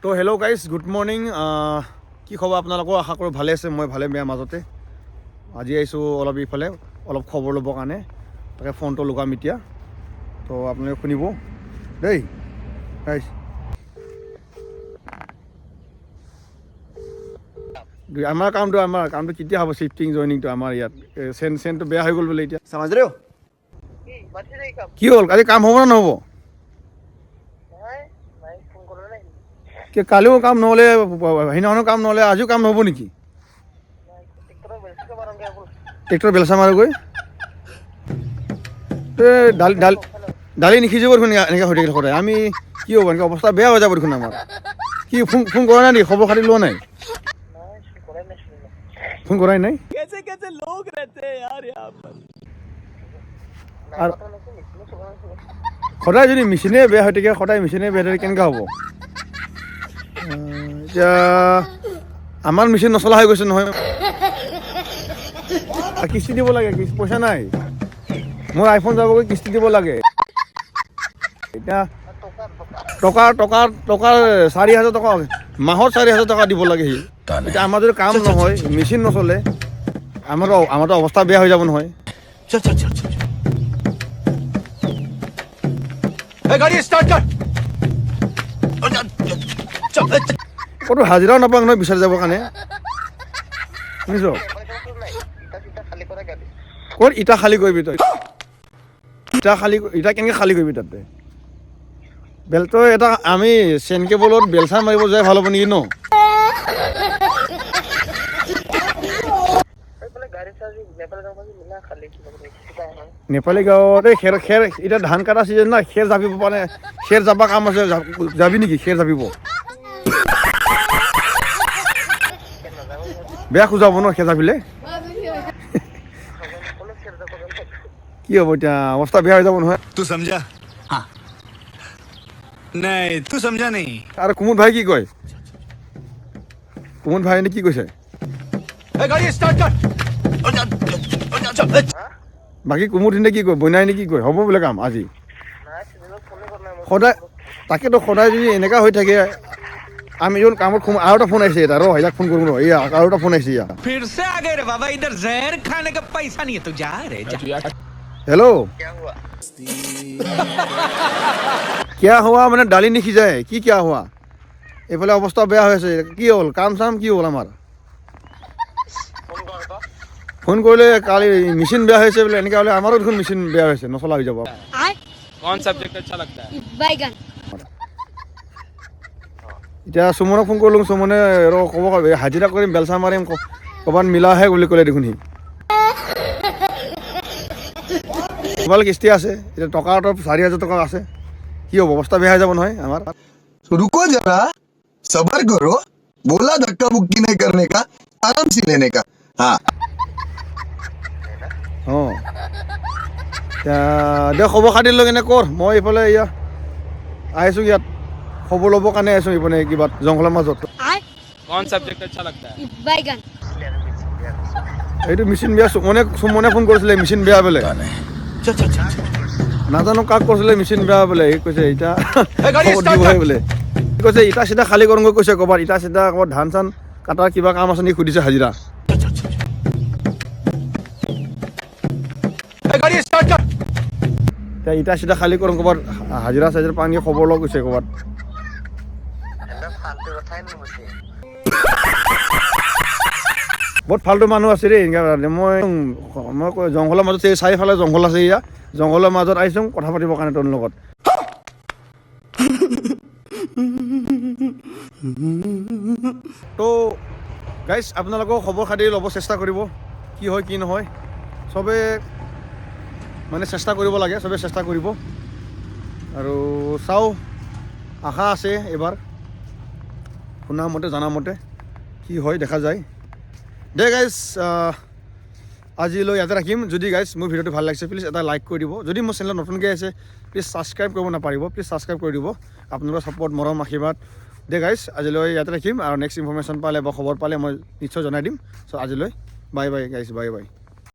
তো hello' guys, good morning. কি খবৰ আপোনালোকৰ? আশা কৰোঁ ভালে আছে। মই ভালে বেয়া মাজতে আজি আহিছোঁ অলপ ইফালে অলপ খবৰ ল'বৰ কাৰণে, তাকে ফোনটো লগাম এতিয়া। তো আপোনালোকে শুনিব দেই গাইজ। আমাৰ কামটো কেতিয়া হ'ব? শ্বিফটিং জইনিংটো আমাৰ ইয়াত চেনটো বেয়া হৈ গ'ল বোলে এতিয়া। समझ रहे हो? কি হ'ল? আজি কাম হ'ব নে নহ'ব? কালিও কাম নহ'লে, সেইদিনাখনো কাম নহ'লে, আজিও কাম নহ'ব নেকি? ট্ৰেক্টৰ বেলচা মাৰোগৈ। দালি নিসিজিব দেখোন এনেকৈ হৈ থাকিলে সদায়। আমি কি হ'ব? এনেকৈ অৱস্থা বেয়া হৈ যাব দেখোন আমাৰ। কি ফোন কৰা নাই নেকি? খবৰ খাতি লোৱা নাই? ফোন কৰাই নাই? সদায় যদি মেচিনে বেয়া হৈ থাকে, সদায় মেচিনে বেয়া হৈ থাকে, কেনেকৈ হ'ব? এতিয়া আমাৰ মেচিন নচলা হৈ গৈছে নহয়। কিস্তি দিব লাগে, পইচা নাই। মোৰ আইফোন যাবগৈ, কিস্তি দিব লাগে। এতিয়া টকা 4,000 টকা, মাহত 4,000 টকা দিব লাগে সি। এতিয়া আমাৰ যদি কাম নহয়, মেচিন নচলে, আমাৰতো অৱস্থা বেয়া হৈ যাব নহয়। ক'তো হাজিৰাও নাপাওঁ নহয় বিচাৰি যাবৰ কাৰণে, শুনিছ? ক'ত ইটা খালী কৰিবি তই? ইটা কেনেকৈ খালী কৰিবি তাতে? তই এটা আমি চেন কেবলত বেলচা মাৰিব যোৱাই ভাল হ'ব নেকি ন? নেপালী গাঁৱত এই খেৰ এতিয়া ধান কটা চিজন না, খেৰ জাপিব পাৰে। খেৰ জাপা কাম আছে, যাবি নেকি? খেৰ জাপিব বেয়া খোজাব ন খেৰ জাপিলে। কি হ'ব এতিয়া? অৱস্থা বেয়া হৈ যাব নহয়। तू समझा? हाँ नहीं तू समझा नहीं। আৰু কুমুদ ভাই কি কয়? কুমুদ ভাই এনে কি কৈছে? বাকী কুমুদিনে কি কয়? বনাই নে কি কয়? হ'ব বোলে কাম আজি। সদায় তাকেতো, সদায় যদি এনেকুৱা হৈ থাকে, আমি যখন কামত সোমাই আৰু এটা ফোন আহিছে এটা, ৰ ইয়াক ফোন কৰোঁ ৰ। এয়া আৰু এটা ফোন আহিছে ইয়াত। फिर से आ गए रे बाबा, इधर जहर खाने का पैसा नहीं है तो जा रे जा। হেল্ল' কিয়া হোৱা মানে দালি নিসিজায়। কি কিয়া হোৱা? এইফালে অৱস্থা বেয়া হৈ আছে। কি হ'ল? কাম চাম কি হ'ল আমাৰ? ফোন কৰিলে কালি মেচিন বেয়া হৈছে বোলে। এনেকৈ হ'লে আমাৰো দেখোন মেচিন বেয়া হৈছে, নচলা হৈ যাব। कौन सब्जेक्ट अच्छा लगता है? बैगन। এতিয়া সুমনক ফোন কৰিলোঁ। সুমনে ৰ ক'ব, হাজিৰা কৰিম, বেলচা মাৰিম, ক'ৰবাত মিলাহে বুলি ক'লে দেখোন সি। মোবাইল কিস্তি আছে, এতিয়া টকাটো 4,000 টকা আছে। কি হ'ব? অৱস্থা বেয়া হৈ যাব নহয় আমাৰ। रुको जरा, सबर करो। बोला धक्का मुक्की नहीं करने का, आराम से लेने का। हाँ অঁ দে খবৰ খাতি লৈ কেনে কৰ। মই এইফালে এয়া আহিছোঁ, ইয়াত খবৰ ল'বৰ কাৰণে আহিছোঁ। এইপিনে কিবা জংঘলৰ মাজত। कौन सब्जेक्ट अच्छा लगता है? बैगन। এইটো মেচিন বেয়া। সুমনে ফোন কৰিছিলে, মেচিন বেয়া বোলে। নাজানো কাক কৈছিলে মেচিন বেয়া বোলে। সি কৈছে ইটা খবৰ দিবহে বোলে। সি কৈছে ইটা চিটা খালী কৰোঁগৈ কৈছে। ক'ৰবাত ইটা চিটা, ক'ৰবাত ধান চান কাটাৰ কিবা কাম আছে নেকি সুধিছে, হাজিৰা। এতিয়া ইটা চিটা খালী কৰোঁ, ক'ৰবাত হাজিৰা চাজিৰা পানী খবৰ লগ গৈছে ক'ৰবাত। বহুত ফাল্টু মানুহ আছে দেই এনেকৈ। মই জংঘলৰ মাজত, চাৰিওফালে জংঘল আছে। এয়া জংঘলৰ মাজত আহিছোঁ কথা পাতিবৰ কাৰণে তোৰ লগত। তো গাইজ, আপোনালোকেও খবৰ খাতি ল'ব চেষ্টা কৰিব, কি হয় কি নহয়। চবে মানে চেষ্টা কৰিব লাগে, চবে চেষ্টা কৰিব। আৰু চাওঁ, আশা আছে এইবাৰ, শুনা মতে জনা মতে কি হয় দেখা যায়। দে গাইজ, আজিলৈ ইয়াতে ৰাখিম। যদি গাইজ মোৰ ভিডিঅ'টো ভাল লাগিছে, প্লিজ এটা লাইক কৰি দিব। যদি মোৰ চেনেলত নতুনকৈ আছে, প্লিজ ছাবস্ক্ৰাইব কৰিব নাপাৰিব, প্লিজ ছাবস্ক্ৰাইব কৰি দিব। আপোনালোকৰ ছাপোৰ্ট, মৰম, আশীৰ্বাদ। দে গাইজ, আজিলৈ ইয়াতে ৰাখিম। আৰু নেক্সট ইনফৰমেশ্যন পালে বা খবৰ পালে মই নিশ্চয় জনাই দিম। চ' আজিলৈ bye bye guys, bye bye.